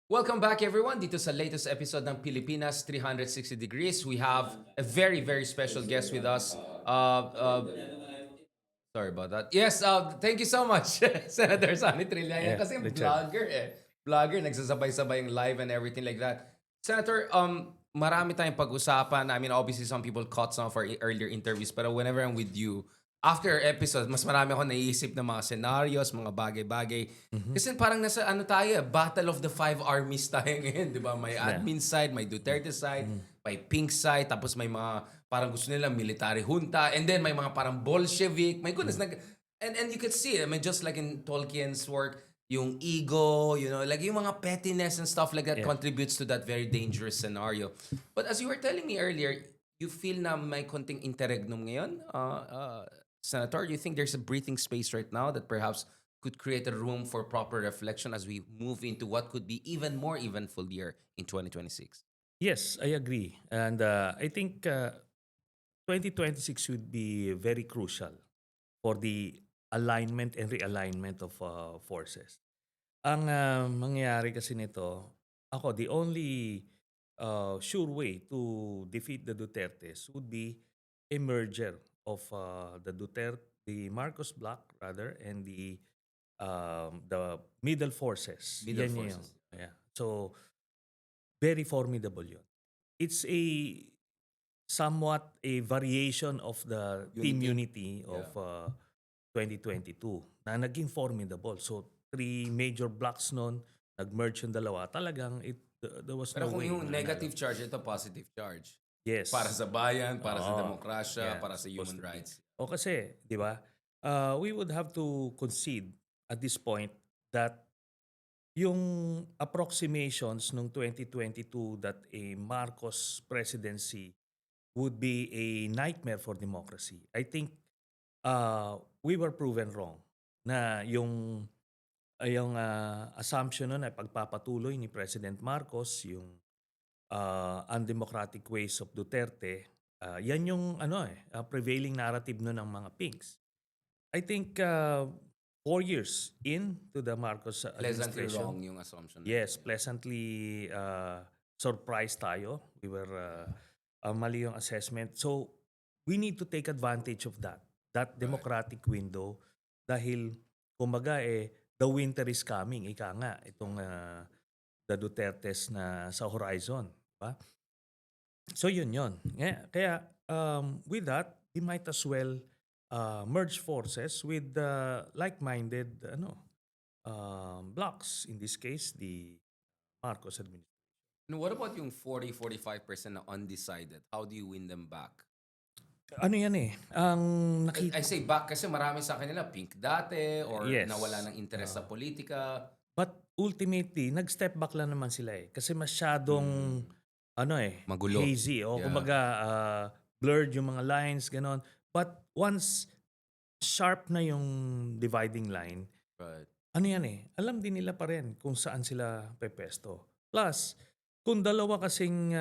Welcome back everyone dito sa latest episode ng Pilipinas 360 Degrees. We have a very very special guest with us. Sorry about that. Yes, thank you so much Senator Sonny Trillayan Yeah, kasi Richard. vlogger eh. Vlogger, nagsasabay-sabay yung live and everything like that. Senator, marami tayong pag-usapan. I mean, obviously some people caught some of our earlier interviews, pero whenever I'm with you, after episodes, mas marami ako naiisip ng mga scenarios, mga bagay-bagay. Mhm. Kasi parang nasa ano tayo, battle of the five armies tayo ngayon, di ba? May Yeah. admin side, may Duterte side, Mhm. may pink side, tapos may mga parang gusto nila military junta, and then may mga parang Bolshevik. My goodness, Mhm. and you could see it. I mean, just like in Tolkien's work, yung ego, like yung mga pettiness and stuff like that Yeah. contributes to that very dangerous scenario. But as you were telling me earlier, you feel na may konting interregnum ngayon, Senator? You think there's a breathing space right now that perhaps could create a room for proper reflection as we move into what could be even more eventful year in 2026? Yes, I agree. And I think 2026 would be very crucial for the alignment and realignment of forces. Ang mangyayari kasi nito, ako, the only sure way to defeat the Dutertes would be a merger of the Marcos bloc rather, and the middle forces. Middle Yan yung, forces. yeah. So, very formidable yun. It's a somewhat a variation of the team Unity. unity of Yeah. 2022 na naging formidable. So, three major blocks noon, nag-merge yung dalawa. Talagang there was Pero no kung way yung mananalo. negative charge, ito positive charge. Para Yes. sa bayan, para sa Oo. demokrasya, Yeah, para sa supposed human to be. rights. O kasi, di ba, we would have to concede at this point that yung approximations nung 2022 that a Marcos presidency would be a nightmare for democracy. I think we were proven wrong na yung assumption nun ay pagpapatuloy ni President Marcos yung undemocratic ways of Duterte. Yan yung prevailing narrative nun ng mga pinks. I think 4 years into the Marcos Pleasantly administration, wrong yung assumption na yun. yes, pleasantly surprised tayo. We were mali yung assessment. So, we need to take advantage of that Right. democratic window dahil kumbaga the winter is coming. Ika nga, itong the Dutertes na sa horizon. Diba? So, yun. Kaya with that, we might as well merge forces with like-minded blocks. In this case, the Marcos administration. No, what about yung 40-45% na undecided? How do you win them back? Ano yan ang I say back kasi marami sa kanila pink dati or nawala yes. ng interest sa politika. But ultimately, nag-step back lang naman sila kasi masyadong Magulo. hazy o Yeah. kumbaga blurred yung mga lines, ganon. But once sharp na yung dividing line, Right. alam din nila pa rin kung saan sila pepesto. Plus, kung dalawa kasing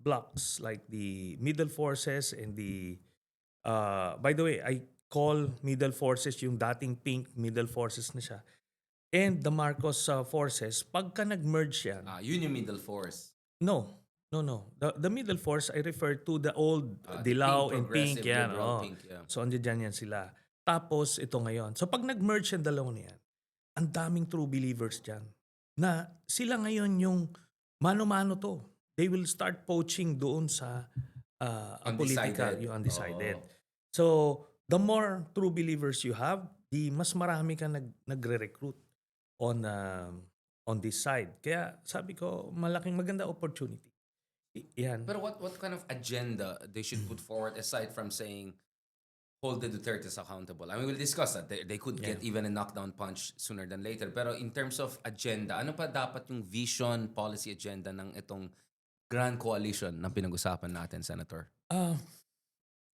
blocks like the middle forces and by the way, I call middle forces yung dating pink middle forces na siya. And the Marcos forces, pagka nag-merge yan, Yun yung middle force. no. The middle force, I refer to the old The Dilaw pink, and Pink. progressive, Yan, liberal pink. Yeah. So, andyan yan sila. Tapos, ito ngayon. So, pag nag-merge yung dalawa na yan, ang daming true believers dyan na sila ngayon yung mano-mano to. They will start poaching doon sa political, Undecided. yung undecided. Oo. So, the more true believers you have, di mas marami ka nagre-recruit on this side. Kaya sabi ko, maganda opportunity. Yan. Pero what kind of agenda they should put forward aside from saying hold the Dutertes accountable? I mean, we'll discuss that. They could get even a knockdown punch sooner than later. Pero in terms of agenda, ano pa dapat yung vision, policy agenda ng itong grand coalition na pinag-usapan natin, Senator?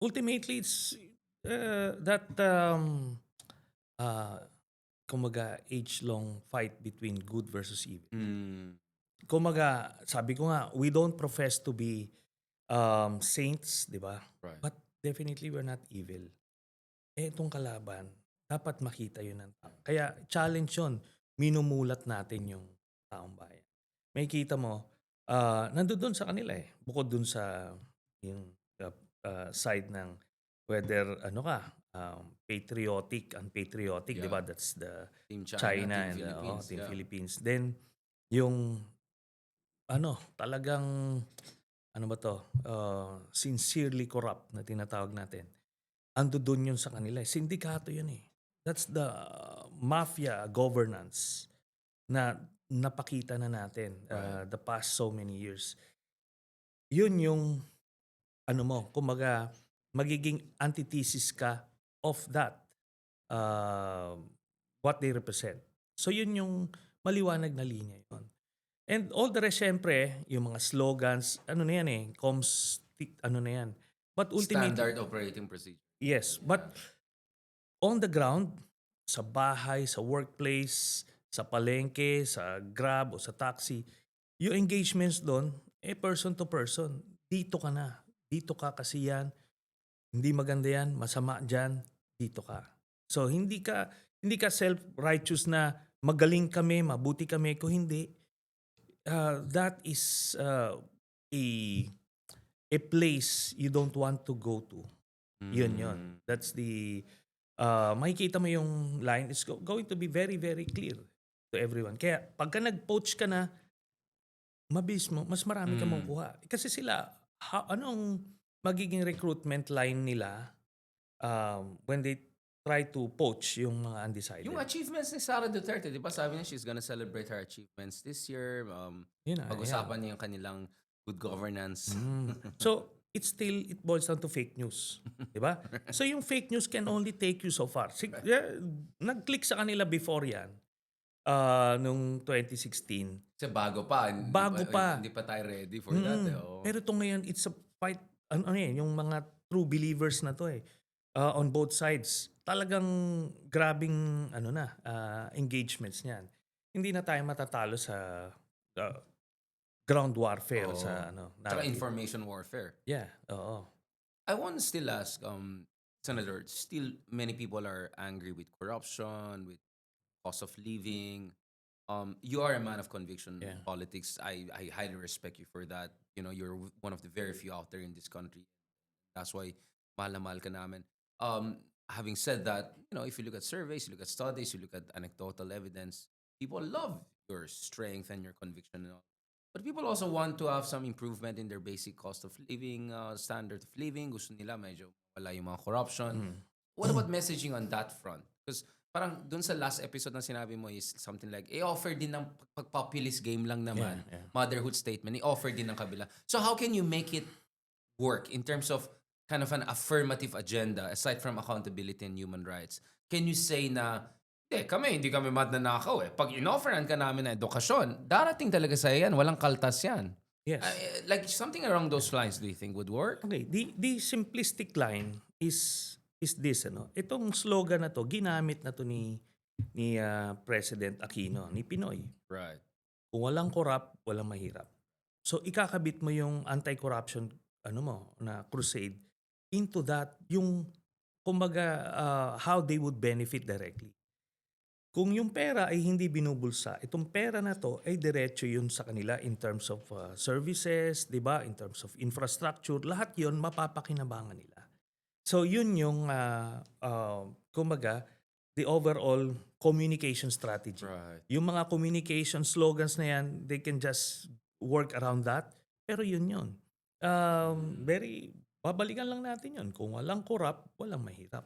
Ultimately, it's that kumaga age-long fight between good versus evil. Kumaga, sabi ko nga, we don't profess to be saints, di ba? Right. But definitely we're not evil. Itong kalaban, dapat makita yun ng tao. Kaya challenge yun, minumulat natin yung taong bayan. makikita mo, nandoon sa kanila eh. Bukod dun sa yung side ng whether ano ka, patriotic, unpatriotic, di Yeah. ba? That's the Team China, China Team and Philippines. Team Yeah. Philippines. Then, yung ano, talagang, ano ba to, sincerely corrupt na tinatawag natin. Ando doon yun sa kanila. Sindikato yun eh. That's the mafia governance na napakita na natin Right. the past so many years. Yun yung ano mo, kumbaga magiging antithesis ka of that uh, what they represent. So yun yung maliwanag na linya yun. And all the rest, syempre, yung mga slogans, ano na yan eh, ano na yan. But ultimately, Standard operating procedure. yes, but on the ground, sa bahay, sa workplace, sa palengke, sa Grab o sa taxi, yung engagements doon, person to person. Dito ka na. Dito ka kasi yan. Hindi maganda yan. Masama dyan. Dito ka. So, hindi ka self-righteous na magaling kami, mabuti kami. Kung hindi, that is a place you don't want to go to. Yun yun. Mm. That's the makikita mo yung line is going to be very, very clear to everyone. Kaya pagka nag-poach ka na, mabilis mo, mas marami ka makukuha. Kasi sila, anong magiging recruitment line nila when they try to poach yung mga undecided? Yung achievements ni Sara Duterte, di ba sabi niya she's gonna celebrate her achievements this year. Yun na, Pag-usapan niya yung kanilang good governance. So, it boils down to fake news. Di ba? So, yung fake news can only take you so far. Nag-click sa kanila before yan, nung 2016. Kasi bago pa. Bago pa. Hindi pa tayo ready for that. Oh. Pero ito ngayon, it's a fight, yung mga true believers na to eh, on both sides. Talagang grabing, engagements niyan. Hindi na tayo matatalo sa ground warfare sa Tsaka narrative. information warfare. Yeah, oo. I want to still ask, Senator, still many people are angry with corruption, with cost of living. You are a man of conviction in Yeah. politics. I highly respect you for that. You know, you're one of the very few out there in this country. That's why mahal na mahal ka namin. Having said that, you know, if you look at surveys, you look at studies, you look at anecdotal evidence, people love your strength and your conviction and all. But people also want to have some improvement in their basic cost of living, standard of living. Gusto nila medyo wala yung mga corruption. What about messaging on that front? Because parang dun sa last episode na sinabi mo is something like, offer din ng pag-populist game lang naman. Yeah. Motherhood statement, offer din ng kabila. So how can you make it work in terms of kind of an affirmative agenda aside from accountability and human rights? Can you say na, hindi kami magnanakaw eh. Pag inofferan ka namin na edukasyon, darating talaga sa yan. Walang kaltas yan. Yes. Like something along those lines, do you think would work? Okay, the simplistic line is this, Itong slogan na to, ginamit na to ni President Aquino, ni Pinoy. Right. Kung walang corrupt, walang mahirap. So ikakabit mo yung anti-corruption na crusade into that, yung kumbaga how they would benefit directly. Kung yung pera ay hindi binubulsa, itong pera na to ay diretso yun sa kanila in terms of services, 'di ba? In terms of infrastructure, lahat yun mapapakinabangan nila. So yun yung kumbaga the overall communication strategy. Right. Yung mga communication slogans na yan, they can just work around that. Pero yun. Babalikan lang natin yun. Kung walang corrupt, walang mahirap.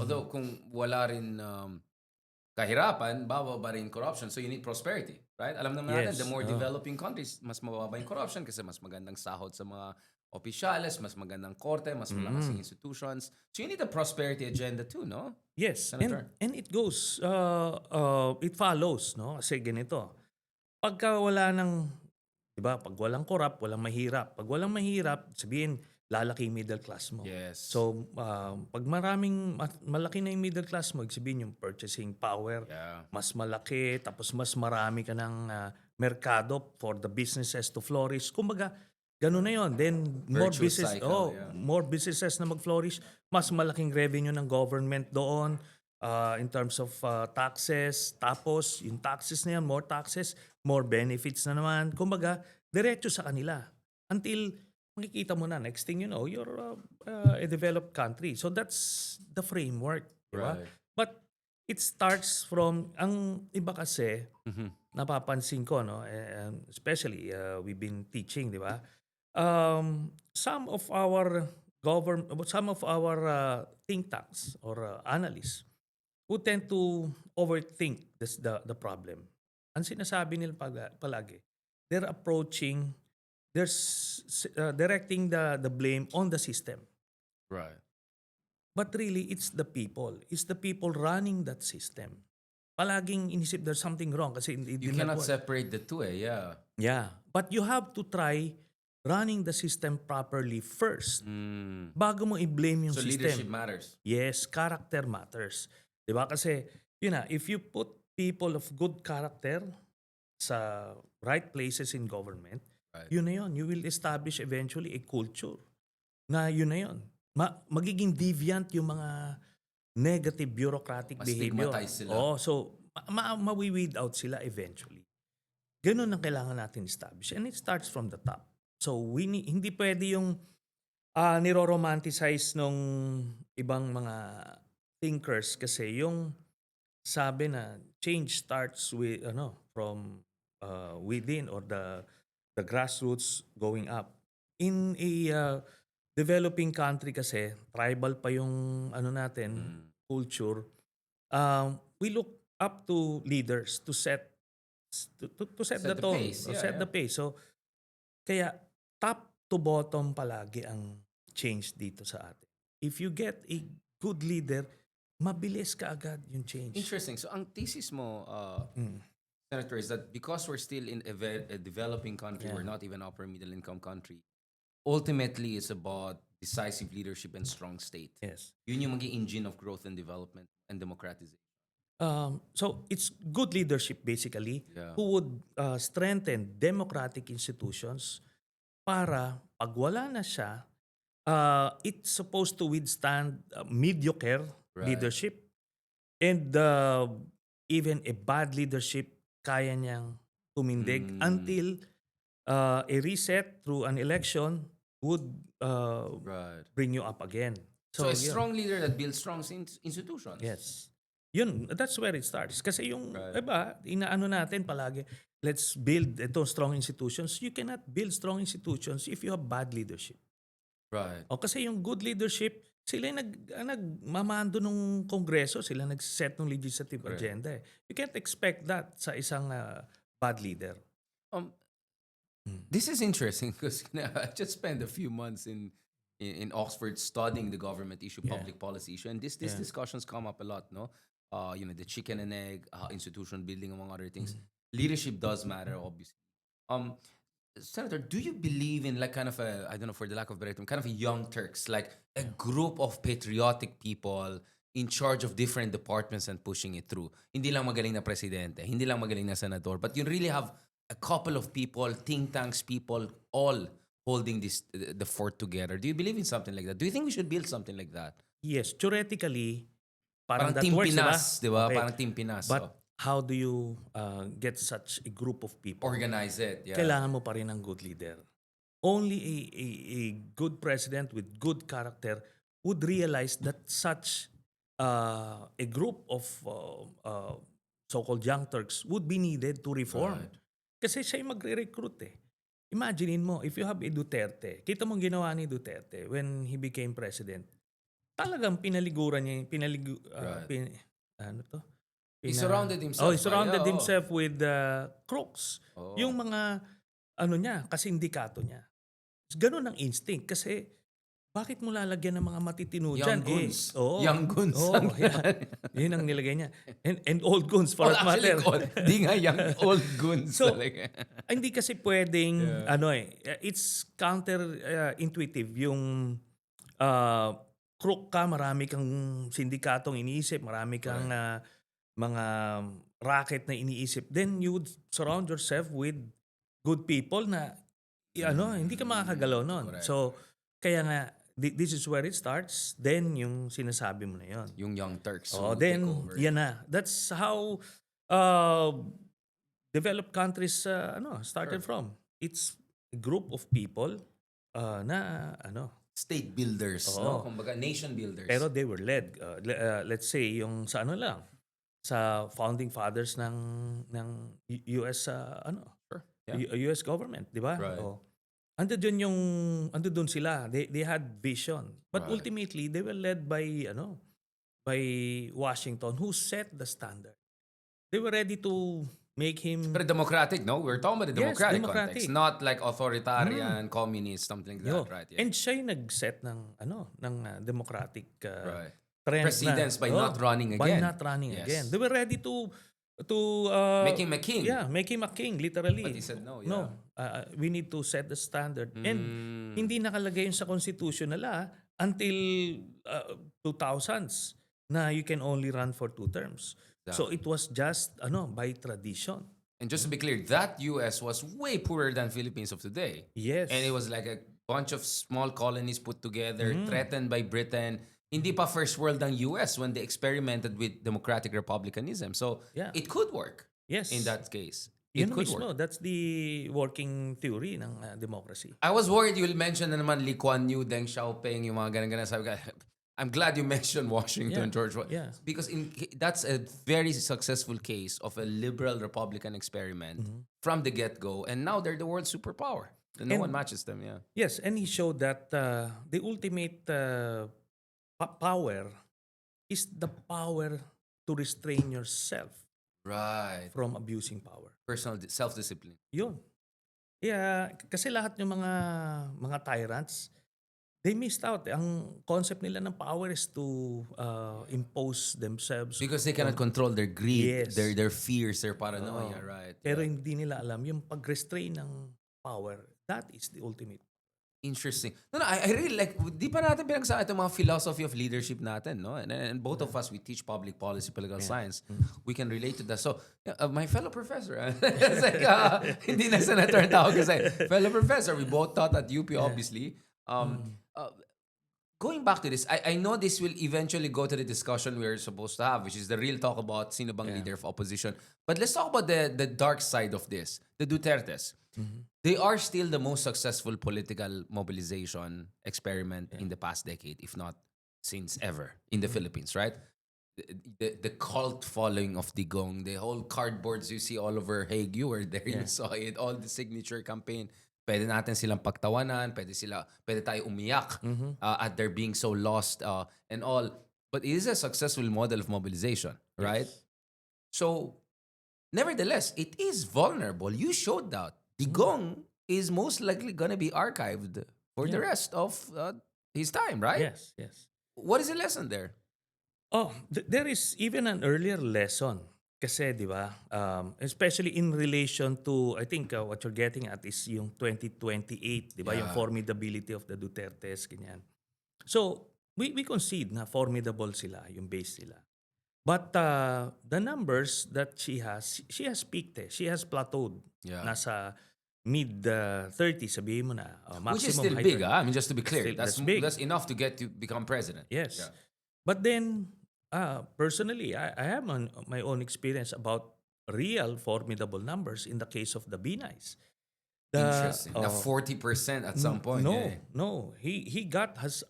Although kung wala rin kahirapan, bababa rin corruption. So you need prosperity, right? Alam naman natin, Yes, the more oo. developing countries, mas mababa yung corruption kasi mas magandang sahod sa mga opisyales, mas magandang korte, mas malakas yung institutions. So you need a prosperity agenda too, no? Yes, Senator. and it goes, it follows, no? Kasi ganito, pagka wala ng, di ba, pag walang corrupt, walang mahirap. Pag walang mahirap, sabihin, lalaki yung middle class mo. Yes. So, pag malaki na yung middle class mo, sabihin yung purchasing power, Yeah. mas malaki, tapos mas marami ka ng merkado for the businesses to flourish. Kumbaga, ganun na yun. Then, Virtuous cycle, yeah. more businesses na mag-flourish, mas malaking revenue ng government doon. in terms of taxes. Tapos, yung taxes na yan, more benefits na naman. Kumbaga, diretso sa kanila. Until makikita mo na, next thing you know, you're a developed country. So that's the framework. Di ba? Right. But it starts from, ang iba kasi, Mhm. napapansin ko, no, especially we've been teaching, di ba? Some of our think tanks or analysts who tend to overthink the problem. Ang sinasabi nila palagi, they're approaching, directing the blame on the system. Right. But really, it's the people. It's the people running that system. Palaging inisip there's something wrong kasi it You did not cannot work. separate the two, yeah. Yeah. But you have to try running the system properly first bago mo i-blame yung So system. leadership matters. Yes, character matters. 'Di ba? Kasi, yun na, if you put people of good character sa right places in government, Right. yun na yun. You will establish eventually a culture na yun na yun. Magiging deviant yung mga negative bureaucratic behavior. Ma-stigmatize sila. Oh, so mawi-weed out sila eventually. Ganun ang kailangan natin establish. And it starts from the top. So hindi pwede yung niro-romanticize nung ibang mga thinkers kasi yung sabi na change starts with from within or the grassroots going up. In a developing country kasi tribal pa yung natin culture. We look up to leaders to set Set the the tone, pace. or Yeah, set yeah. the pace. So kaya top to bottom palagi ang change dito sa atin. If you get a good leader, mabilis ka agad yung change. Interesting. So ang thesis mo, Senator, is that because we're still in a developing country, we're not even upper middle income country, ultimately it's about decisive leadership and strong state. Yes. Yun yung maging engine of growth and development and democratization. So it's good leadership basically Yeah. who would strengthen democratic institutions para pag wala na siya, it's supposed to withstand mediocre Right. leadership and even a bad leadership kaya niyang tumindig until a reset through an election would Right. bring you up again. So a yun. strong leader that builds strong institutions. Yes. Yun, that's where it starts. Kasi yung, Right. iba, inaano natin palagi, let's build ito strong institutions. You cannot build strong institutions if you have bad leadership. Right. O kasi yung good leadership, sila yung nagmamando ng kongreso, sila nag-set ng legislative Correct. agenda. You can't expect that sa isang bad leader. This is interesting because I just spent a few months in Oxford studying the government issue, public policy issue, and these discussions come up a lot, no? The chicken and egg, institution building, among other things. Leadership does matter, obviously. Senator, do you believe in like kind of a, I don't know, for the lack of a better term, kind of a young Turks, like a group of patriotic people in charge of different departments and pushing it through? Hindi lang magaling na presidente, hindi lang magaling na senador, but you really have a couple of people, think tanks people, all holding the fort together. Do you believe in something like that? Do you think we should build something like that? Yes, theoretically, parang Parang that Team works, Pinas, di ba? Okay. Parang Team Pinas. But how do you get such a group of people? Organize it. Yeah. Kailangan mo pa rin ng good leader. Only a good president with good character would realize that such a group of so-called young Turks would be needed to reform. Right. Kasi siya yung magre-recruit eh. Imaginein mo, if you have a Duterte, kita mong ginawa ni Duterte when he became president, talagang pinaliguran niya, Right. ano to? He surrounded himself. He surrounded by- himself with crooks. Oh. Yung mga, niya, kasindikato niya. Ganun ang instinct. Kasi, bakit mo lalagyan ng mga matitino Young dyan? guns. Oo. Young guns. Oo, yun ang nilagay niya. And old guns for Well, that actually, matter. di nga young old guns. So, talaga. hindi kasi pwedeng, it's counter-intuitive. Yung crook ka, marami kang sindikatong iniisip, marami kang mga racket na iniisip. Then you would surround yourself with good people na, hindi ka makakagalaw nun. Correct. So, kaya nga, this is where it starts, then yung sinasabi mo na yun. Yung Young Turks Oh, who take then over. yan na. That's how uh, developed countries started from. It's a group of people na State builders, no? Oo. Kumbaga, nation builders. pero they were led. Let's say yung sa lang, sa founding fathers ng US Sure. Yeah. US government, di ba? Right. Oh. Ando doon sila. They had vision. But Right. ultimately they were led by Washington, who set the standard. They were ready to make him Pero democratic, no? We're talking about the Yes, democratic democratic. context. Not like authoritarian, communist, something like that, Yo. right? Yeah. And siya yung nag-set ng democratic Right. trend Precedence by Oh, not running by again. not running Yes. again. They were ready to Make him a king. Yeah, make him a king, literally. But he said no, No, we need to set the standard. And hindi nakalagay yun sa constitution nila until 2000s na you can only run for 2 terms. So it was just by tradition. And just to be clear, that US was way poorer than Philippines of today. Yes. And it was like a bunch of small colonies put together, threatened by Britain. Hindi pa first world ang US when they experimented with democratic republicanism. So Yeah. it could work Yes. in that case. Yun It could mismo. work. That's the working theory ng democracy. I was worried you'll mention na naman Lee Kuan Yew, Deng Xiaoping, yung mga ganun-ganun. Sabi ko, I'm glad you mentioned Washington, Yeah. George. Yeah. Because that's a very successful case of a liberal Republican experiment from the get-go. And now they're the world superpower. And no one matches them, yeah. Yes, and he showed that the ultimate power is the power to restrain yourself Right. from abusing power. Personal self-discipline. Yun. Yeah, kasi lahat ng mga tyrants, they missed out. Ang concept nila ng power is to impose themselves. Because they cannot control their greed, Yes. their fears, their paranoia, Oo. right? Pero Yeah. hindi nila alam yung pag-restrain ng power. That is the ultimate. Interesting. No, I really like, di pa natin pinagsasabi itong mga philosophy of leadership natin, no? And both of us, we teach public policy, political science. We can relate to that. So, my fellow professor, it's like, hindi na senator ang tawag kasi, fellow professor, we both taught at UP, obviously. Going back to this, I know this will eventually go to the discussion we're supposed to have, which is the real talk about sino bang leader of opposition. But let's talk about the dark side of this, the Dutertes. They are still the most successful political mobilization experiment in the past decade, if not since ever, in the Philippines, right? The cult following of Digong, the whole cardboards you see all over Hague, you were there, you saw it, all the signature campaign. Pwede natin silang pagtawanan, pwede tayo umiyak at their being so lost and all. But it is a successful model of mobilization, right? So, nevertheless, it is vulnerable. You showed that. Digong is most likely going to be archived for the rest of his time, right? Yes, yes. What is the lesson there? Oh, there is even an earlier lesson. Kasi, di ba, especially in relation to, I think what you're getting at is yung 2028, di ba, yung formidability of the Dutertes, ganyan. So, we concede na formidable sila, yung base sila. But the numbers that she has peaked eh. She has plateaued. Yeah. Nasa mid-30, sabihin mo na. Maximum Which is still high big, 30. I mean, just to be clear. Still- That's that's big. That's enough to get to become president. Yes. Yeah. But then, personally, I have my own experience about real formidable numbers in the case of the Binays. Interesting. Na 40% at some point. No, yeah. no. He got as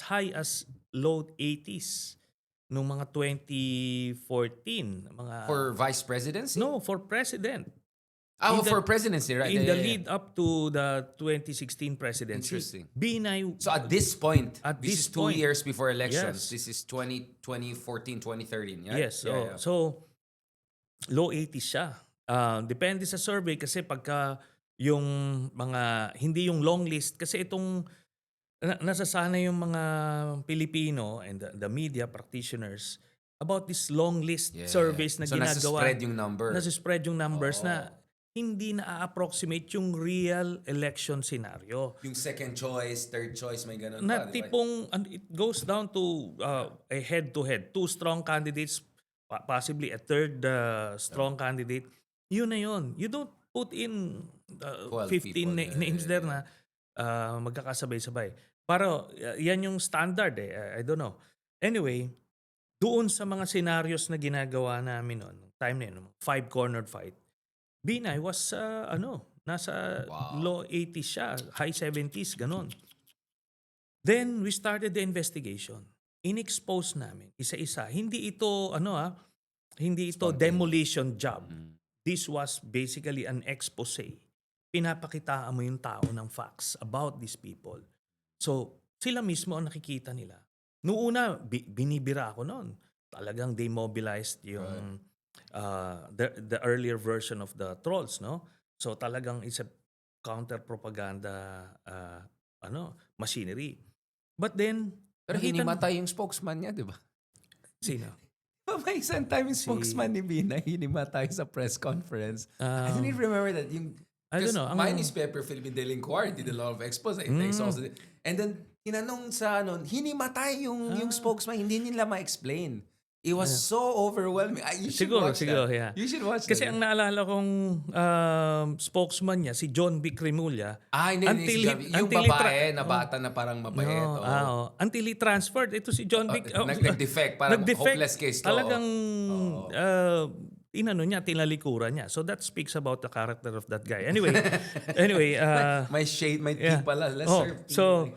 high as low 80s nung mga 2014. For vice presidency? No, for president. Oh, in the- for presidency, right? In Yeah, the yeah, lead up to the 2016 presidency. Interesting. Binay, So at this point, At this this is 2 point, years before elections. yes. This is 2014, 2013, right? yes. Yeah, yeah. So, low 80s siya. Depende sa survey kasi pagka yung mga, hindi yung long list, kasi itong nasasanay yung mga Pilipino and the media practitioners about this long list Yeah. surveys na So ginagawa. nasa-spread yung number. Nasa-spread yung numbers na hindi na-approximate yung real election scenario. Yung second choice, third choice, may ganun Na pa, di ba? tipong, it goes down to a head-to-head. 2 strong candidates, possibly a third strong candidate. Yun na yun. You don't put in 12 15 people, yeah, names yeah, there na magkakasabay-sabay. Para yan yung standard eh. I don't know. Anyway, doon sa mga scenarios na ginagawa namin noon, time na yun, 5-cornered fight, Binay was nasa Wow. low 80s siya, high 70s, ganon. Then we started the investigation. In-expose namin isa-isa. Hindi ito Spontaneous. demolition job. Mm. This was basically an expose. Pinapakitaan mo yung tao ng facts about these people. So, sila mismo ang nakikita nila. Noong una, binibira ako noon. Talagang they mobilized yung the earlier version of the trolls, no? So talagang it's a counter-propaganda machinery. But then, Pero nakita hinimatay yung spokesman niya, di ba? sino? May isang time yung Si- spokesman ni Bina, hinimatay sa press conference. I don't even remember that. I don't know. Mine is Pepper Philippine Delinquent, did a lot of expose. And then, tinanong sa hinimatay yung spokesman, hindi nila ma-explain. It was so overwhelming. You should watch Siguro, that. yeah. You should watch Kasi that. ang naalala kong spokesman niya, si John B. Cremulya, Hindi, yung babae na bata na parang mabait. until he transferred, ito si John B. Nag-defect, parang hopeless case to. Talagang niya, tinalikuran niya. So that speaks about the character of that guy. Anyway, May shade, may yeah. tea pala. Let's Oh, serve tea. so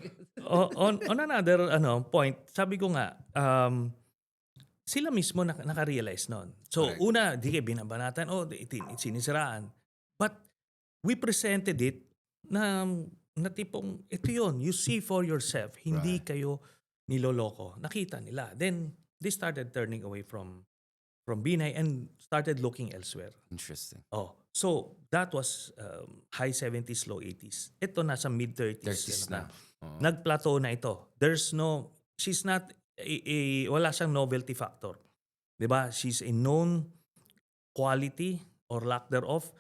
on another point, sabi ko nga, sila mismo naka-realize noon. So Correct. una, di kayo binabanatan, sinisiraan. But we presented it na tipong, ito yun, you see for yourself. Hindi kayo niloloko. Nakita nila. Then they started turning away from Binay and started looking elsewhere. Interesting. So that was high 70s, low 80s. Ito nasa mid 30s. 30s na. Nag-plateau na ito. She's not wala siyang novelty factor. 'Di ba? She's a known quality or lack thereof.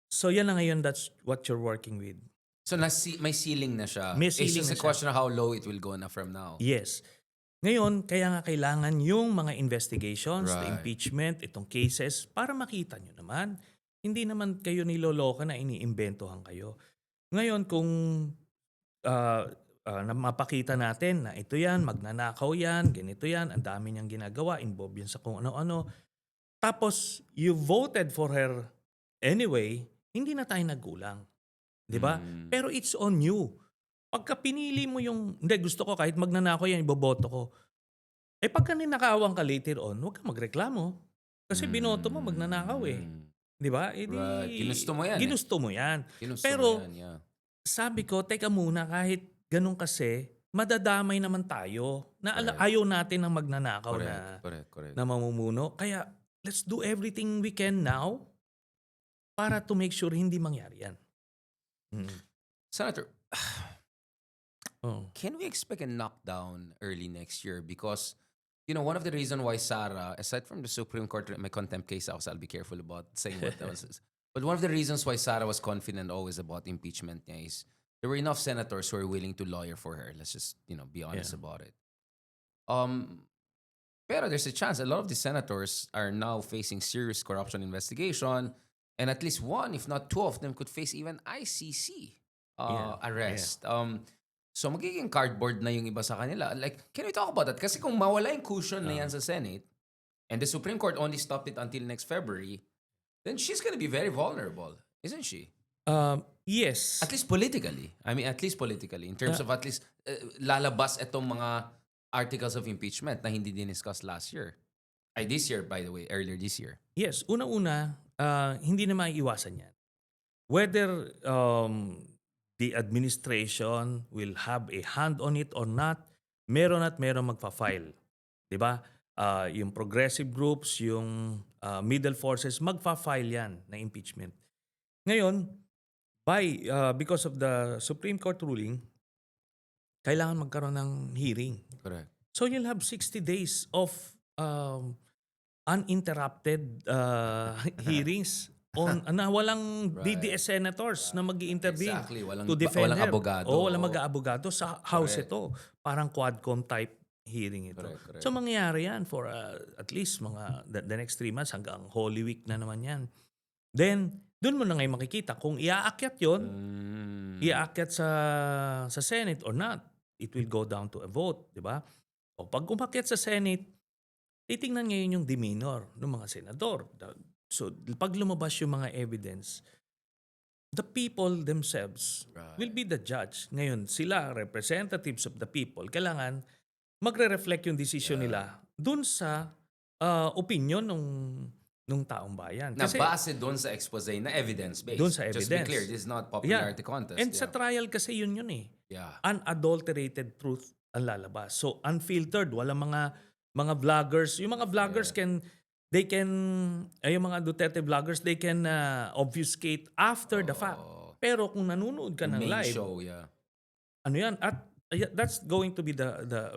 So yan na ngayon, that's what you're working with. So may ceiling na siya. May It's ceiling just na a siya. question of how low it will go na from now. Yes. Ngayon, kaya nga kailangan yung mga investigations, the Right. impeachment, itong cases, para makita nyo naman. Hindi naman kayo niloloka na iniimbentohan kayo. Ngayon, kung na mapakita natin na ito yan, magnanakaw yan, ganito yan, ang dami niyang ginagawa, involved yan sa kung ano-ano. Tapos, you voted for her anyway, hindi na tayo nagkulang. Di ba? Pero it's on you. Pagka pinili mo yung, hindi, gusto ko kahit magnanakaw yan, iboboto ko. Pagka ninakawang ka later on, huwag ka magreklamo. Kasi binoto mo, magnanakaw eh. Di ba? Right. Ginusto mo yan. Ginusto mo yan. Ginusto Pero, mo yan, yeah. sabi ko, teka muna, kahit ganun kasi, madadamay naman tayo na ayaw natin ng magnanakaw Correct. na mamumuno. Kaya, let's do everything we can now para to make sure hindi mangyari yan. Senator, can we expect a knockdown early next year? Because, one of the reasons why Sara, aside from the Supreme Court, my contempt case, I'll be careful about saying what that was. But one of the reasons why Sara was confident always about impeachment niya is there were enough senators who were willing to lawyer for her. Let's just, be honest about it. Pero there's a chance a lot of the senators are now facing serious corruption investigation, and at least one, if not two of them, could face even ICC arrest. So magiging cardboard na yung iba sa kanila. Like, can we talk about that? Kasi kung mawala yung cushion na yan sa Senate, and the Supreme Court only stopped it until next February, then she's gonna be very vulnerable, isn't she? Yes. At least politically. I mean, at least politically. In terms of at least lalabas itong mga articles of impeachment na hindi din-discuss last year. This year, by the way, earlier this year. Yes. Una-una, hindi na maiiwasan yan. Whether the administration will have a hand on it or not, meron at meron magpa-file. Diba? Yung progressive groups, yung middle forces, magpa-file yan na impeachment. Ngayon, because of the Supreme Court ruling, kailangan magkaroon ng hearing. Correct. So you'll have 60 days of uninterrupted hearings na walang DDS senators na mag-i-intervene Exactly. to defend walang her. abogado. Walang mag-aabogado. Sa House ito. Parang Quadcom type hearing ito. Correct. So mangyayari yan for at least the next 3 months hanggang Holy Week na naman yan. Then, doon mo na ngayon makikita kung iaakyat yun, iaakyat sa Senate or not. it will go down to a vote, di ba? O pag umakyat sa Senate, titingnan ngayon yung demeanor ng mga senador. So, pag lumabas yung mga evidence, the people themselves will Right. be the judge. Ngayon, sila, representatives of the people, kailangan magre-reflect yung decision Yeah. nila dun sa opinion nung taong bayan. Na Kasi base doon sa expose na dun evidence-based. sa Just to be clear, evidence. this is not Yeah. popularity contest. And sa Yeah. trial kasi yun eh. Yeah. Unadulterated truth ang lalabas. So unfiltered, walang mga vloggers. Yung mga vloggers Yeah. yung mga Duterte vloggers, they can obfuscate after the fact. Oh, Pero kung nanonood ka the ng main live, show, yeah. ano yan? At that's going to be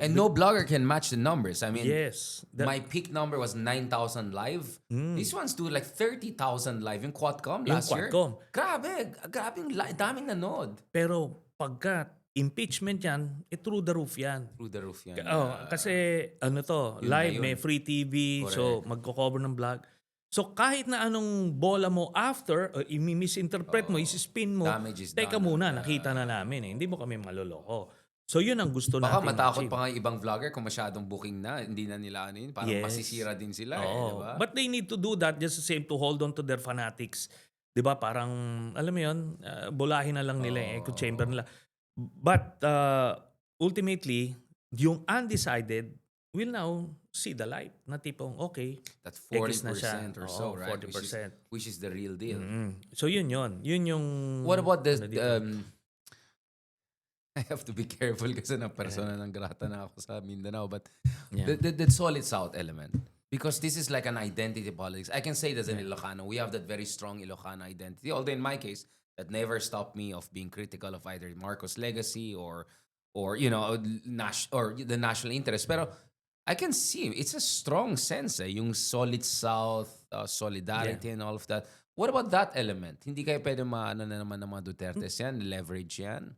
And no blogger can match the numbers. I mean, yes. my peak number was 9,000 live. These ones do like 30,000 live yung Quadcom Yung last year. Quadcom. Grabing daming nanood. Pero pagka impeachment yan, through the roof yan. Through the roof yan. Kasi ano to, Yun na live, yun. may free TV, so magko-cover ng vlog. So kahit na anong bola mo after, imi-misinterpret mo, isi-spin mo, Damage is teka done. muna, nakita na namin eh. Hindi mo kami maloloko. So yun ang gusto Baka natin matakot ma-achieve. pa nga yung ibang vlogger kung masyadong booking na, hindi na nila ano yun. Parang Yes. masisira din sila eh, Oo. diba? But they need to do that just the same to hold on to their fanatics. 'Di ba? Parang alam mo 'yun, bulahin na lang nila echo chamber nila. But ultimately, yung undecided will now see the light na tipong okay, That's tekis na siya. 40% or so, Oo, right? 40%. Which is the real deal. So yun yun. Yun yung What about this? ano dito. I have to be careful kasi na persona ng grata na ako sa Mindanao. But Yeah. the solid South element. Because this is like an identity politics. I can say that as an Ilocano, we have that very strong Ilocano identity. Although in my case, that never stopped me of being critical of either Marcos' legacy or you know, or the national interest. Pero I can see it's a strong sense yung solid South, solidarity and all of that. What about that element? Hindi kayo pwede maano na naman ng mga Dutertes yan? Leverage yan?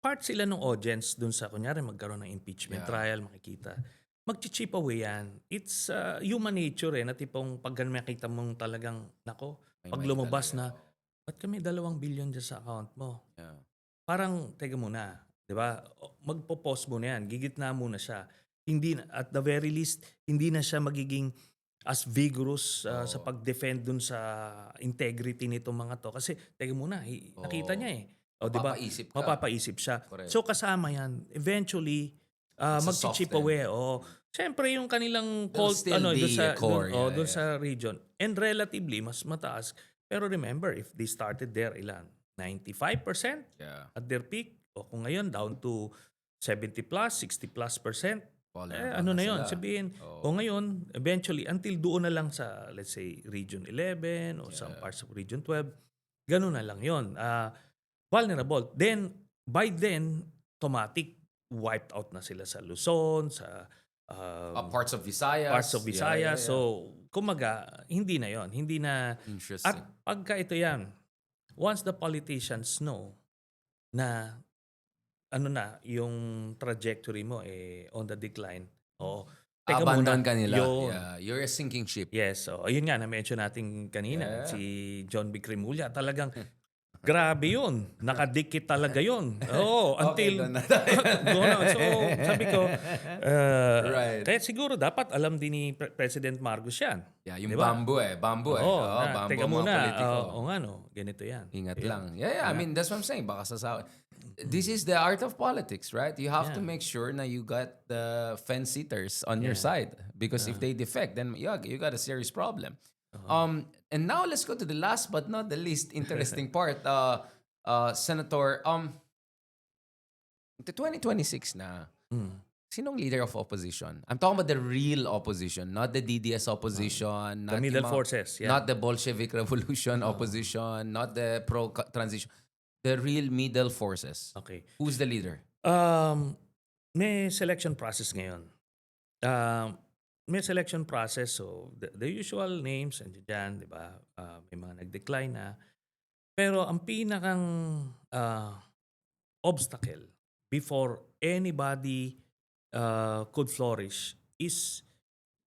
Part sila ng audience dun sa kunyari magkaroon ng impeachment trial, makikita. Mag-chip away yan. It's human nature na tipong pag makita mong talagang, nako, pag May lumabas talaga. na, ba't kami 2 billion dyan sa account mo? Yeah. Parang, teka muna, di ba? Magpo-pause muna yan. Gigitna muna siya. Hindi na, at the very least, hindi na siya magiging as vigorous sa pag-defend dun sa integrity nitong mga to. Kasi, teka muna, nakita niya eh. O, di ba? Mapapaisip ka. Mapapaisip siya. Correct. So, kasama yan. Eventually, mag-chip soften. away. Siyempre, yung kanilang There'll still be a core, dun sa region. And relatively, mas mataas. Pero remember, if they started there, ilan? 95% Yeah. at their peak. O kung ngayon, down to 70 plus, 60 plus percent. Vulnerable Ano na na yun? sila. Sabihin, o ngayon, eventually, until doon na lang sa, let's say, Region 11 or some parts of Region 12, ganun na lang yun. Vulnerable. Then, by then, automatic, wiped out na sila sa Luzon, sa Parts of Visayas. parts of Visayas. Yeah. So, kumaga, hindi na yon. Hindi na. Interesting. At pagka ito yan, once the politicians know na ano na, yung trajectory mo on the decline, teka Abandon muna, ka nila. yun. Yeah. You're a sinking ship. Yes, so ayun nga, na-mention natin kanina, Yeah. si John B. Cremulya, talagang grabe yun. Nakadikit talaga yun. Okay, Until... doon na tayo. So, sabi ko, Right. kaya siguro dapat alam din ni President Marcos yan. Yeah, yung Diba? bamboo Bamboo bamboo teka ang mga muna, politiko. ganito yan. Ingat lang. Yeah. I mean, that's what I'm saying. Baka this is the art of politics, right? You have to make sure na you got the fence-sitters on your side. Because if they defect, then you got a serious problem. And now let's go to the last but not the least interesting part. Senator, the 2026 na, sinong leader of opposition? I'm talking about the real opposition, not the DDS opposition, The not middle yung forces, yeah. not the Bolshevik Revolution opposition, not the pro-transition, the real middle forces. Okay. Who's the leader? May selection process ngayon. May selection process, so the usual names, andyan, di ba? May mga nag-decline na. Pero ang pinakang obstacle before anybody could flourish is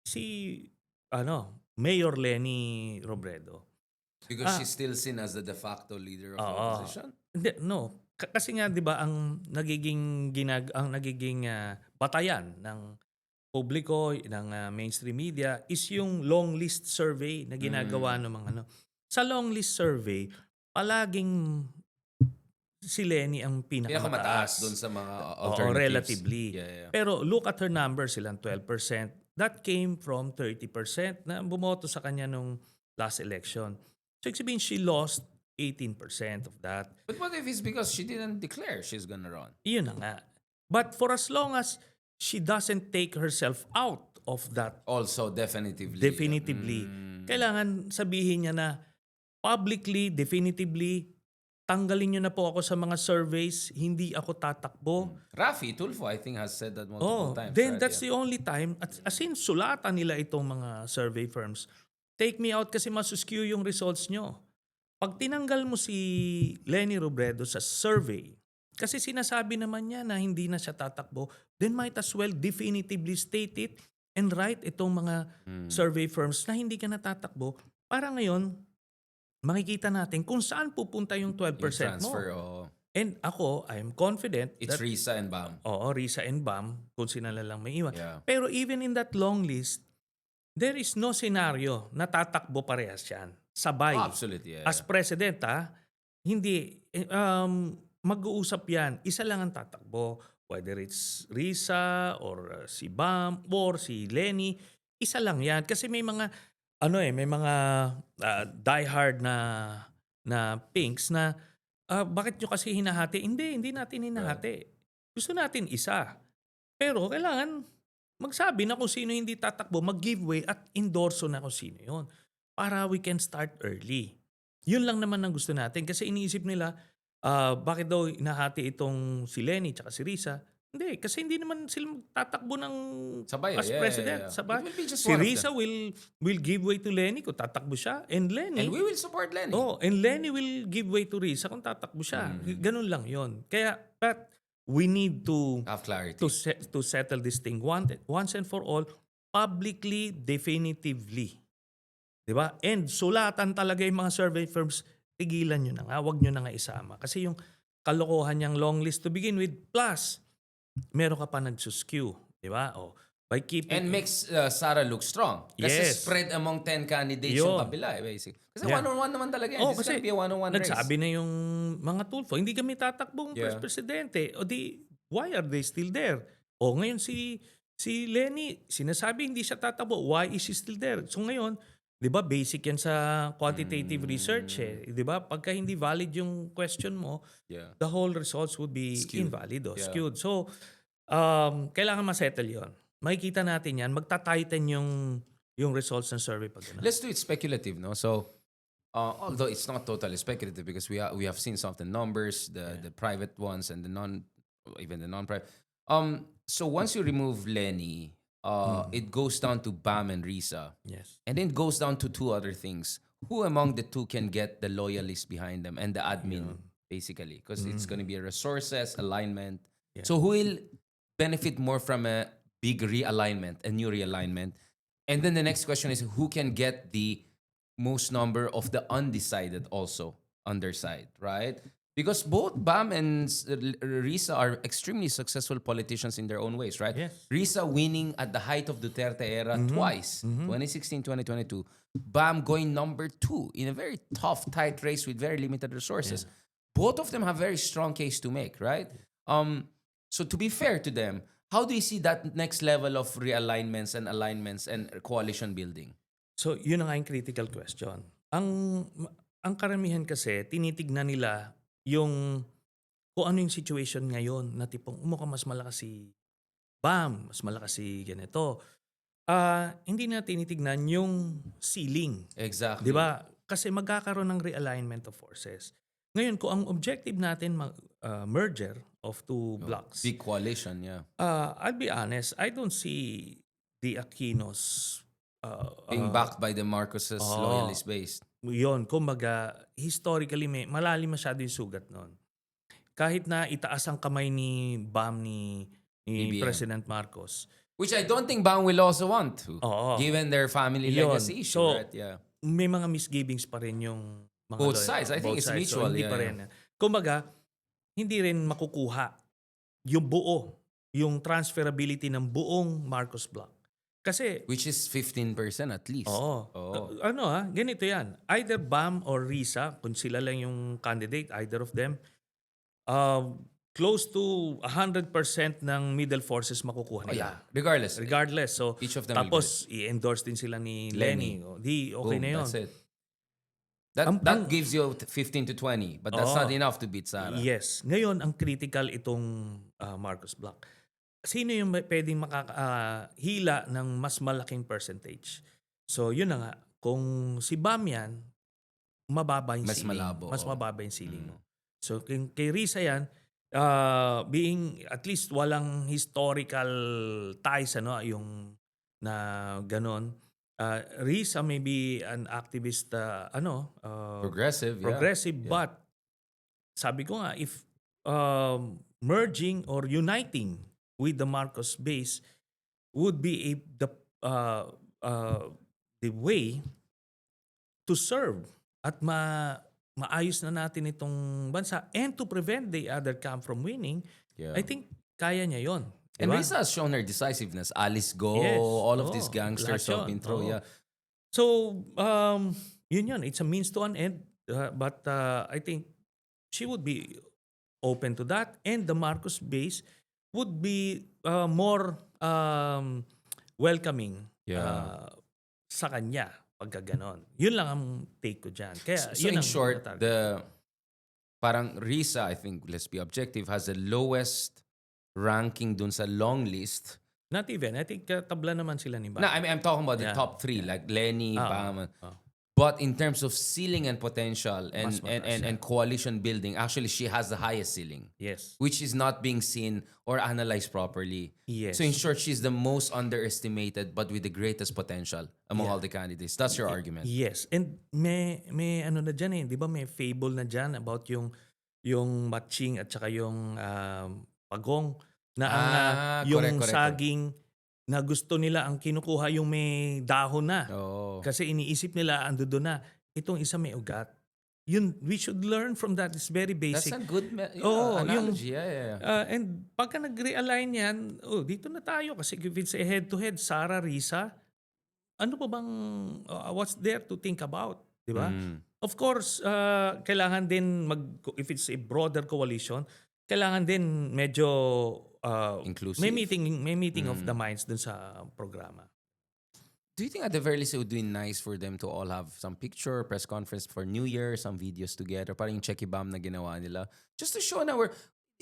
si Mayor Lenny Robredo. Because she's still seen as the de facto leader of the Oo. opposition. Hindi, no. Kasi nga 'di ba ang nagiging batayan ng publiko, ng mainstream media is yung long list survey na ginagawa ng mga ano. Sa long list survey, palaging si Lenny ang Pinakamataas pinakamataas. dun sa mga Oo, alternatives. relatively. Yeah. Pero look at her numbers, silang 12%. That came from 30% na bumoto sa kanya nung last election. So, ibig sabihin, she lost 18% of that. But what if it's because she didn't declare she's gonna run? Iyon na nga. But for as long as she doesn't take herself out of that Also, definitively. definitively, kailangan sabihin niya na publicly, definitively, tanggalin niyo na po ako sa mga surveys, hindi ako tatakbo. Rafi Tulfo, I think, has said that multiple times. Then right? that's the only time, as in sulatan nila itong mga survey firms, take me out kasi masuskew yung results nyo. Pag tinanggal mo si Lenny Robredo sa survey, kasi sinasabi naman niya na hindi na siya tatakbo, then might as well definitively state it and write itong mga survey firms na hindi ka natatakbo para ngayon makikita natin kung saan pupunta yung 12% Yung transfer, mo. And ako, I am confident it's that Risa and Bam. Risa and Bam, kung sila lang may iwan. Yeah. Pero even in that long list, there is no scenario na tatakbo parehas yan. Sabay. Oh, absolutely. Yeah. As president, hindi. Mag-uusap yan. Isa lang ang tatakbo. Whether it's Risa or si Bam or si Lenny, isa lang yan. Kasi may mga, may mga diehard na pinks na bakit nyo kasi hinahati? Hindi natin hinahati. Gusto natin isa. Pero kailangan magsabi na kung sino hindi tatakbo, mag-giveaway at endorso na kung sino yun. Para we can start early. Yun lang naman ang gusto natin. Kasi iniisip nila, bakit daw hinahati itong si Lenny at si Risa? Hindi, kasi hindi naman sila tatakbo ng Sabay, as president. Sabay. It will be just Si one of Risa will give way to Lenny kung tatakbo siya. And Lenny, And we will support Lenny. and Lenny will give way to Risa kung tatakbo siya. Ganun lang yon. Kaya, but we need to Have clarity. to settle this thing once and for all, publicly, definitively. Diba? And sulatan talaga yung mga survey firms, tigilan nyo na nga, wag nyo na nga isama. Kasi yung kalokohan niyang long list to begin with, plus, meron ka pa nagsuskew. Diba? By keeping... And makes Sara look strong. Kasi Yes. spread among 10 candidates yung kabila, basically. Kasi one-on-one naman talaga yan. This is kasi gonna be a one-on-one race. nagsabi na yung mga Tulfo, hindi kami tatakbong Yeah. presidente. O di, why are they still there? Ngayon si Lenny, sinasabi hindi siya tatakbo. Why is he still there? So ngayon, di ba, basic yan sa quantitative research eh. Di ba? Pagka hindi valid yung question mo, Yeah. the whole results would be Skewed. invalid o Yeah. skewed. So, kailangan ma-settle yun. Makikita natin yan. Magta-tighten yung results ng survey pag ganun. Let's do it speculative, no? So, although it's not totally speculative because we have seen some of the numbers, the private ones and the even the non-private. So once you remove Lenny, it goes down to Bam and Risa, Yes. and then it goes down to two other things. Who among the two can get the loyalists behind them and the admin, basically, because it's going to be resources alignment. Yeah. So who will benefit more from a big realignment, a new realignment? And then the next question is who can get the most number of the undecided also on their side, right? Because both Bam and Risa are extremely successful politicians in their own ways, right? Yes. Risa winning at the height of Duterte era twice, 2016, 2022. Bam going number 2 in a very tough, tight race with very limited resources. Both of them have very strong case to make, right? So to be fair to them, how do you see that next level of realignments and alignments and coalition building? So, yun na nga yung critical question. Ang karamihan kasi, tinitignan nila yung kung ano yung situation ngayon na tipong mukhang mas malakas si Bam, mas malakas si ganito. Hindi na tinitignan yung ceiling. Exactly. Di ba? Kasi magkakaroon ng realignment of forces. Ngayon, kung ang objective natin merger of two blocks, Big coalition, yeah. I'll be honest, I don't see the Aquinos Being backed by the Marcoses loyalist base. Yun, kumbaga, historically, malalim masyado yung sugat nun. Kahit na itaas ang kamay ni Bam ni BBM. President Marcos. Which I don't think Bam will also want to. Oo. Given their family Yun. legacy issue, So, right? Yeah. may mga misgivings pa rin yung mga Both sides. I think both it's sides. So, mutual. hindi Yeah, pa rin. Kumbaga, hindi rin makukuha yung buo, yung transferability ng buong Marcos Block. Kasi, which is 15% at least. oo, Oo. ganito yan. Either Bam or Risa, kung sila lang yung candidate, either of them, close to 100% ng middle forces makukuha Oh, yeah. nila. Regardless. Regardless. So, Each of them will tapos, i-endorse din sila ni Lenny. O, di, okay Boom, na yun. that's it. Ang- That ang- gives you 15 to 20, but that's Oo. not enough to beat Sara. Yes. Ngayon, ang critical itong Marcos Block. Sino yung pwedeng makakahila ng mas malaking percentage? So, yun na nga. Kung si Bam yan, mababa yung Mas ceiling. malabo, Mas oo. mababa yung ceiling Mm. mo. So, kay Risa yan, being at least walang historical ties, yung na ganon. Risa may be an activist, Progressive, yeah. progressive, Yeah. but sabi ko nga, if merging or uniting with the Marcos base would be the way to serve at maayos na natin itong bansa and to prevent the other camp from winning, Yeah. I think kaya niya yon. And Risa has shown her decisiveness. Alice Go, Yes. all of these Oo, gangsters lahat have been yun. through. Oo. Yeah. So, yun. It's a means to an end. But I think she would be open to that. And the Marcos base would be more welcoming Yeah. sa kanya pagka ganon. Yun lang ang take ko dyan. Kaya, So yun in ang short, target. parang Risa, I think, let's be objective, has the lowest ranking dun sa long list. Not even. I think tabla naman sila ni Bam. No, I mean, I'm talking about the Yeah. top three, like Lenny, Bam. Oh. But in terms of ceiling and potential and, Mas mataas and siya. coalition building, actually, she has the highest ceiling, Yes. which is not being seen or analyzed properly. Yes. So in short, she's the most underestimated but with the greatest potential among Yeah. all the candidates. That's your argument. Yes. And may ano na dyan 'di ba may fable na dyan about yung matching at saka yung pagong na ang yung correct. saging na gusto nila ang kinukuha yung may dahon na. Oo. Kasi iniisip nila ando doon na itong isa may ugat. Yun, we should learn from that. It's very That's basic. a good Oo, analogy. Yeah. And pagka nag-realign yan, dito na tayo. Kasi if it's a head-to-head, Sara, Risa, ano pa bang, what's there to think about? Di ba? Mm. Of course, kailangan din, if it's a broader coalition, kailangan din medyo, Inclusive. may meeting of the minds dun sa programa. Do you think at the very least it would be nice for them to all have some picture, press conference for New Year, some videos together, parang yung Checky Bam na ginawa nila, just to show na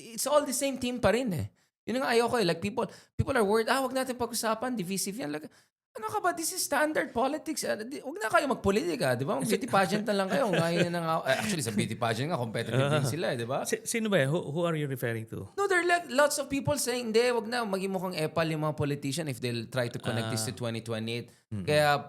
it's all the same team pa rin eh. Yun nga ayoko eh. Like people are worried, wag natin pag-usapan, divisive yan. Like, ano ka ba? This is standard politics. Wag na kayo magpolitika, di ba? Beauty pageant na lang kayo. Ngayon na nga, actually sa beauty pageant nga, competitive din sila, di ba? Sino ba? Who are you referring to? No, there are lots of people saying, hindi, wag na, maging mukhang epal yung mga politician if they'll try to connect this to 2028. Kaya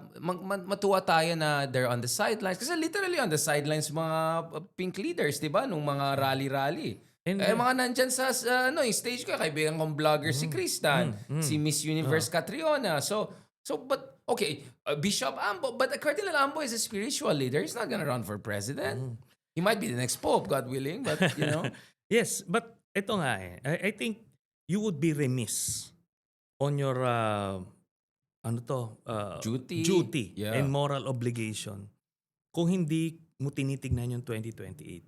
matuwa tayo na they're on the sidelines. Kasi literally on the sidelines mga pink leaders, di ba? Nung mga rally-rally. Mga nandyan sa yung stage ko, kaibigan kong vlogger si Kristan, si Miss Universe Catriona. But okay, Bishop Ambo, but Cardinal Ambo is a spiritual leader. He's not gonna run for president. He might be the next pope, God willing, but you know. Yes, but ito nga I think you would be remiss on your duty Yeah. and moral obligation kung hindi mo tinitignan yung 2028.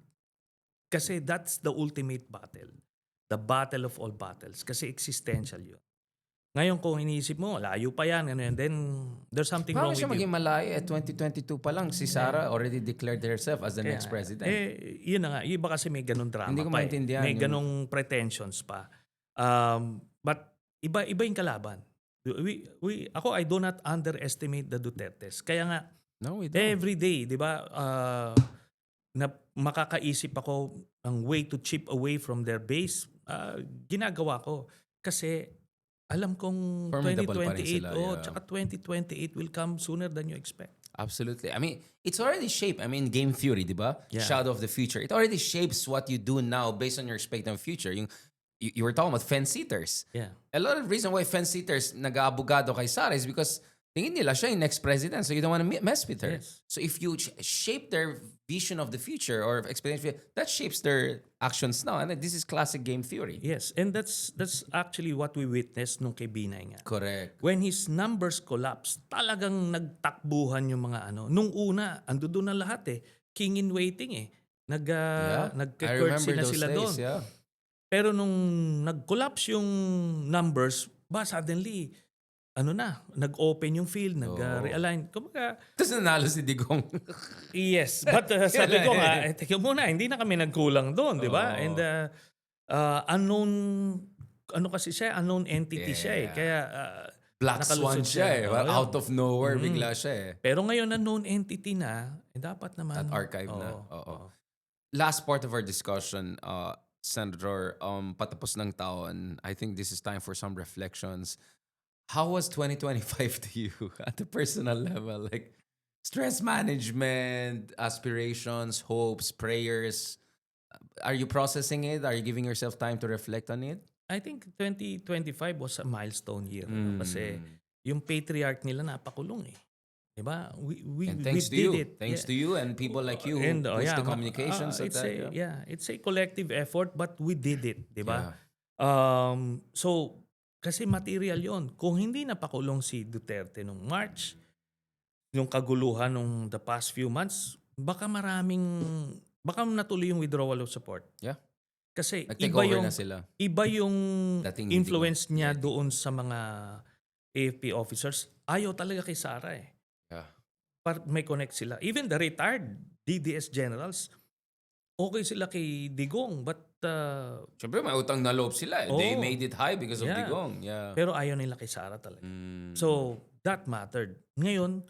Kasi that's the ultimate battle. The battle of all battles. Kasi existential yun. Ngayon kung iniisip mo, layo pa yan, then there's something Paano wrong siya with you. maging malayo? 2022 pa lang, si Sarah already declared herself as the next president. Yun na nga. Yung iba kasi may ganun drama Hindi ko pa. maintindihan May yung- ganung pretensions pa. But iba yung kalaban. I do not underestimate the Dutertes. Kaya nga, No, we don't. every day, di ba, na makakaisip ako ng way to chip away from their base, ginagawa ko. Kasi alam kong Formidable pa rin 2028, sila, yeah. tsaka 2028 will come sooner than you expect. Absolutely. I mean, it's already shaped. I mean, game theory, di ba? Yeah. Shadow of the future. It already shapes what you do now based on your expected future. You were talking about fence-sitters. Yeah. A lot of reason why fence-sitters nag-aabogado kay Sara is because tingin nila siya yung next president, so you don't want to mess with her. Yes. So if you shape their vision of the future or experience, that shapes their actions now. And this is classic game theory. Yes, and that's actually what we witnessed nung kay Binay nga. Correct. When his numbers collapsed, talagang nagtakbuhan yung mga ano. Nung una, ando doon na lahat eh. King in waiting eh. I Nagka-courtesy remember na those sila days. doon. Yeah. Pero nung nag-collapse yung numbers, suddenly, nag-open yung field, nag-realign. Kumbaga, Tapos nanalo si Digong. yes. But sabi ko nga, teka muna, hindi na kami nagkulang doon, di ba? Oo. And unknown, kasi siya, unknown entity siya eh. Yeah. Kaya Black Swan nakalusot siya eh. Oo, yun. Out of nowhere, bigla siya eh. Pero ngayon, unknown entity na, dapat naman. At archive na. Oo. Oo. Last part of our discussion, Senator, patapos ng taon, I think this is time for some reflections. How was 2025 to you at the personal level? Like stress management, aspirations, hopes, prayers. Are you processing it? Are you giving yourself time to reflect on it? I think 2025 was a milestone year. Mm. Kasi yung patriarch nila napakulong eh. Diba? And we thanks to did you. it. Thanks Yeah. to you and people like you who And, push the communications at it's that. it's a collective effort but we did it, 'di ba? Yeah. So kasi material 'yon. Kung hindi napakulong si Duterte nung March, yung kaguluhan nung the past few months, baka natuloy yung withdrawal of support. Yeah. Kasi Nag-take iba over yung na sila. Dating hindi influence ko- niya yeah. doon sa mga AFP officers. Ayaw talaga kay Sara eh. Yeah. May connect sila. Even the retired DDS generals, okay sila kay Digong, but Siyempre, may utang na loob sila. They Oo. made it high because of Yeah. Digong. Yeah. pero ayaw nila kay Sara talaga. Mm. So, that mattered. Ngayon,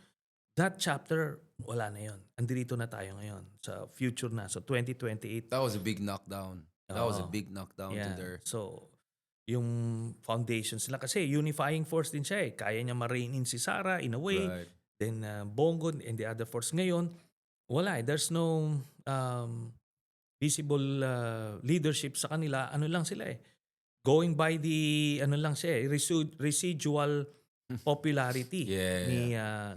that chapter, wala na yon. Andito na tayo ngayon sa future na. So, 2028. That was a big knockdown. That was a Oo. big knockdown to Yeah. their... So, yung foundations nila. Kasi unifying force din siya eh. Kaya niya ma-rein in si Sara in a way. Right. Then, Bongo and the other force. Ngayon, wala eh. There's no visible leadership sa kanila. Ano lang sila eh. Going by the, residual popularity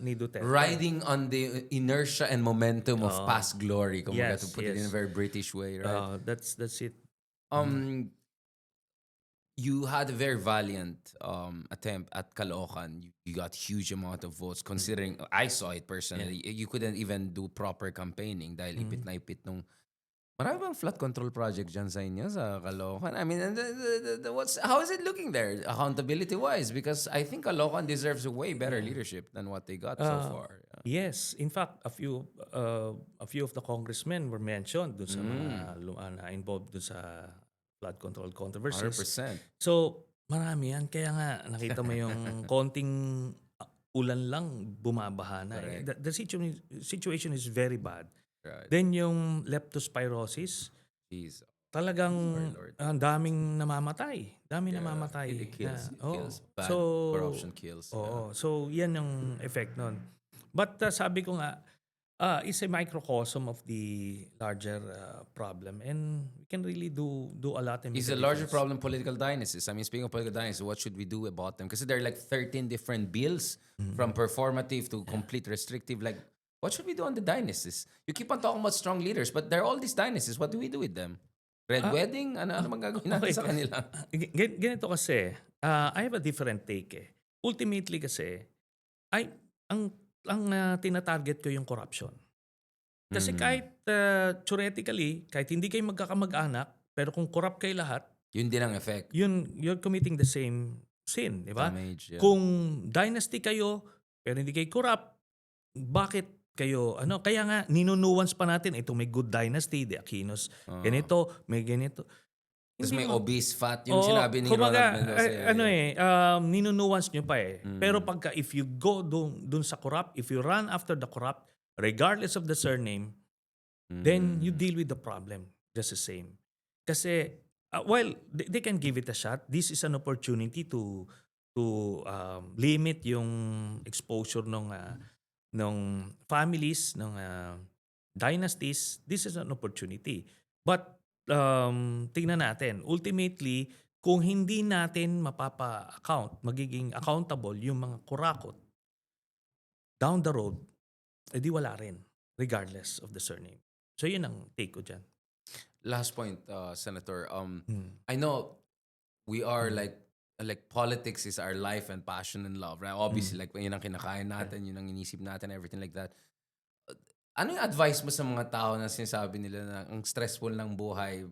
ni Duterte. Riding on the inertia and momentum of past glory. Kung Yes, to put it in a very British way, right? That's it. You had a very valiant attempt at Caloocan. You got huge amount of votes. Considering, I saw it personally, you couldn't even do proper campaigning dahil ipit na ipit nung... Marami bang flood control project dyan sa inyo sa Caloocan? I mean, how is it looking there, accountability-wise? Because I think Caloocan deserves a way better leadership than what they got so far. Yes, in fact, a few of the congressmen were mentioned dun sa mga na involved dun sa flood control controversies. 100%. So, marami yan. Kaya nga, nakita mo yung konting ulan lang, bumabaha na. Eh. The situation is very bad. Right. Then yung leptospirosis, Jeez. talagang Lord. ang daming namamatay. Namamatay. It kills. It kills. Bad So, corruption kills. Oo. So, yan yung effect nun. But sabi ko nga, it's a microcosm of the larger problem. And we can really do a lot. And Is make a a larger difference. problem political dynasties? I mean, speaking of political dynasties, what should we do about them? Because there are like 13 different bills from performative to complete restrictive. Like, what should we do on the dynasties? You keep on talking about strong leaders, but there are all these dynasties. What do we do with them? Red wedding? Ano magagawin natin sa kanila? Ganito kasi, I have a different take eh. Ultimately kasi, ang tinatarget ko yung corruption. Kasi kahit theoretically, kahit hindi kayo magkakamag-anak, pero kung corrupt kayo lahat, Yun din ang effect. you're committing the same sin, di ba? Damage, yeah. Kung dynasty kayo, pero hindi kayo corrupt, bakit kayo, kaya nga, ninunuance pa natin, ito may good dynasty, the Aquinos, ganito, may ganito. Tapos Hindi may mo- obese fat, yung Oo, sinabi ni kumbaga, Ronald Mendoza. ninunuance nyo pa eh. Pero pagka, if you go dun sa corrupt, if you run after the corrupt, regardless of the surname, then you deal with the problem just the same. Kasi, while they can give it a shot, this is an opportunity to limit yung exposure ng families, ng dynasties. This is an opportunity. But tingnan natin, ultimately, kung hindi natin mapapa-account, magiging accountable yung mga kurakot, down the road, edi wala rin, regardless of the surname. So yun ang take ko dyan. Last point, Senator. Mm. I know we are Mm. like politics is our life and passion and love, right? Obviously, Mm. like yun ang kinakain natin, yun ang inisip natin, everything like that. Ano yung advice mo sa mga tao na sinasabi nila na ang stressful ng buhay,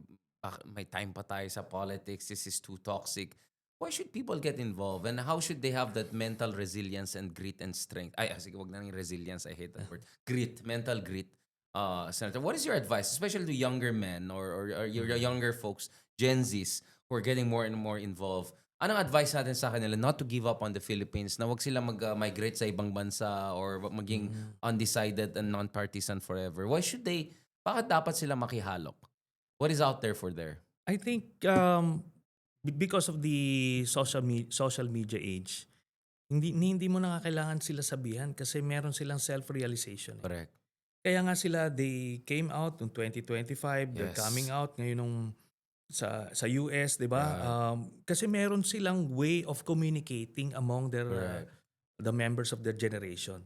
may time pa tayo sa politics, this is too toxic. Why should people get involved? And how should they have that mental resilience and grit and strength? Sige, wag na yung resilience. I hate that word. Grit, mental grit. Senator, what is your advice, especially to younger men or your younger folks, Gen Zs, who are getting more and more involved? Anong advice natin sa kanila not to give up on the Philippines, na wag sila mag-migrate sa ibang bansa or maging undecided and non-partisan forever? Bakit dapat sila makihalok? What is out there for there? I think because of the social media age, hindi mo na kailangan sila sabihan kasi meron silang self-realization. Correct. Kaya nga sila, they came out in 2025, they're Yes. coming out ngayon nung sa US, 'di ba? Right. Kasi meron silang way of communicating among their Correct. the members of their generation.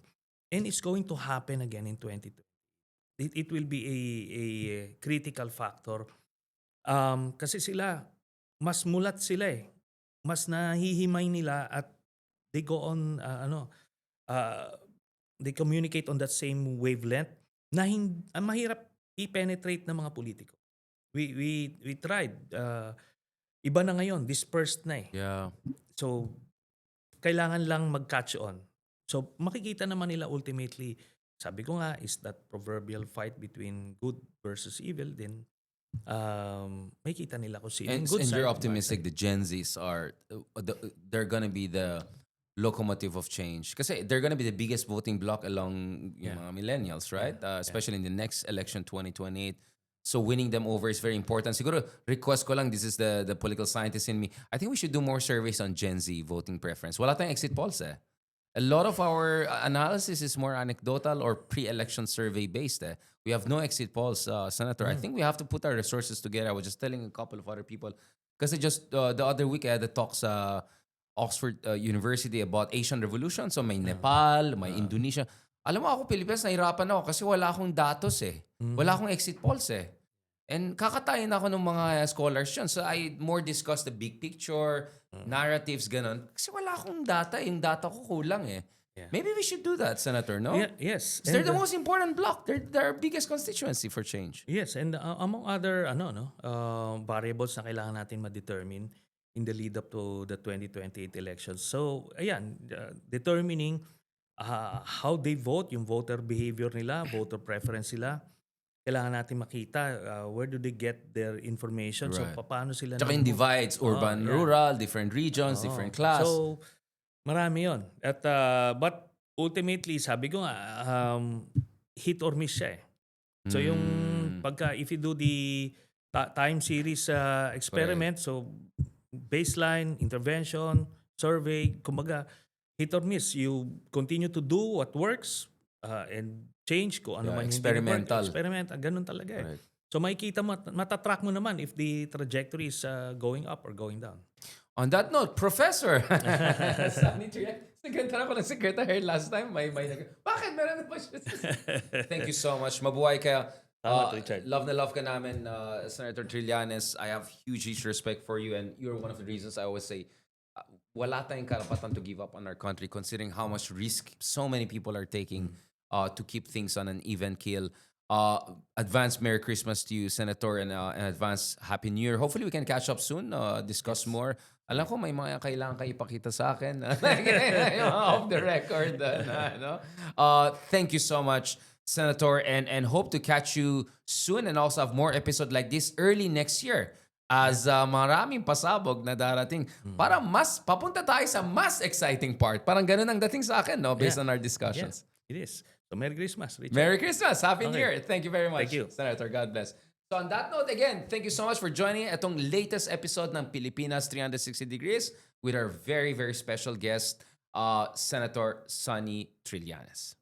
And it's going to happen again in 2020. It will be a critical factor. Kasi sila, mas mulat sila eh. Mas nahihimay nila at they go on, uh, they communicate on that same wavelength na mahirap i-penetrate ng mga politiko. We tried. Iba na ngayon, dispersed na eh. Yeah. So, kailangan lang mag-catch on. So, makikita naman nila ultimately, sabi ko nga, is that proverbial fight between good versus evil, then makikita nila kung sino And, yung good and side. you're yung bad optimistic side. the Gen Zs are they're gonna be the locomotive of change kasi they're gonna be the biggest voting bloc along yung Yeah. mga millennials, right? Especially in the next election 2028. So winning them over is very important. Siguro request ko lang, this is the political scientist in me. I think we should do more surveys on Gen Z voting preference. Wala tayong exit polls eh. A lot of our analysis is more anecdotal or pre-election survey based. We have no exit polls, Senator. I think we have to put our resources together. I was just telling a couple of other people because just the other week I had a talk sa Oxford University about Asian Revolution. So may Nepal, may Indonesia. Alam mo ako, Pilipinas, nahirapan ako kasi wala akong datos eh. Wala akong exit polls eh. And kakatayin ako ng mga scholars yun. So I more discuss the big picture, narratives, ganun. Kasi wala akong data. Yung data ko kulang eh. Yeah. Maybe we should do that, Senator, no? Yes. They're And, the most important block. They're our biggest constituency for change. Yes, and among other variables na kailangan natin ma-determine in the lead up to the 2028 elections. So, ayan, determining how they vote, yung voter behavior nila, voter preference nila. Kailangan natin makita where do they get their information. Right. So, paano sila Tsaka yung divides, urban, yeah. rural, different regions, different class. So, marami yon. At, but ultimately, sabi ko nga, hit or miss siya eh. So yung if you do the time series experiment, so baseline, intervention, survey, kumbaga, hit or miss. You continue to do what works and change ko ano man experimental. Experiment, ganun talaga eh. Right. So makikita mo, matatrack mo naman if the trajectory is going up or going down. On that note, Professor, Secretary ako ng secretary last time. Bakit meron na ba siya? Thank you so much. Mabuhay ka. Salamat, Richard. Love na love ka namin, Senator Trillanes. I have huge respect for you and you're one of the reasons I always say wala tayong karapatan to give up on our country considering how much risk so many people are taking to keep things on an even keel. Advance Merry Christmas to you, Senator, and advance Happy New Year. Hopefully we can catch up soon, discuss more. Alam ko may mga kailangan kayo ipakita sa akin off the record. No? Thank you so much, Senator, and hope to catch you soon and also have more episode like this early next year as maraming pasabog na darating para mas papunta tayo sa mas exciting part. Parang ganun ang dating sa akin, no, based on our discussions. Yeah, it is. So Merry Christmas, Richard. Merry Christmas. Happy New Okay. Year. Thank you very much, Thank you. Senator. God bless. So on that note, again, thank you so much for joining itong latest episode ng Pilipinas 360 Degrees with our very, very special guest, Senator Sonny Trillanes.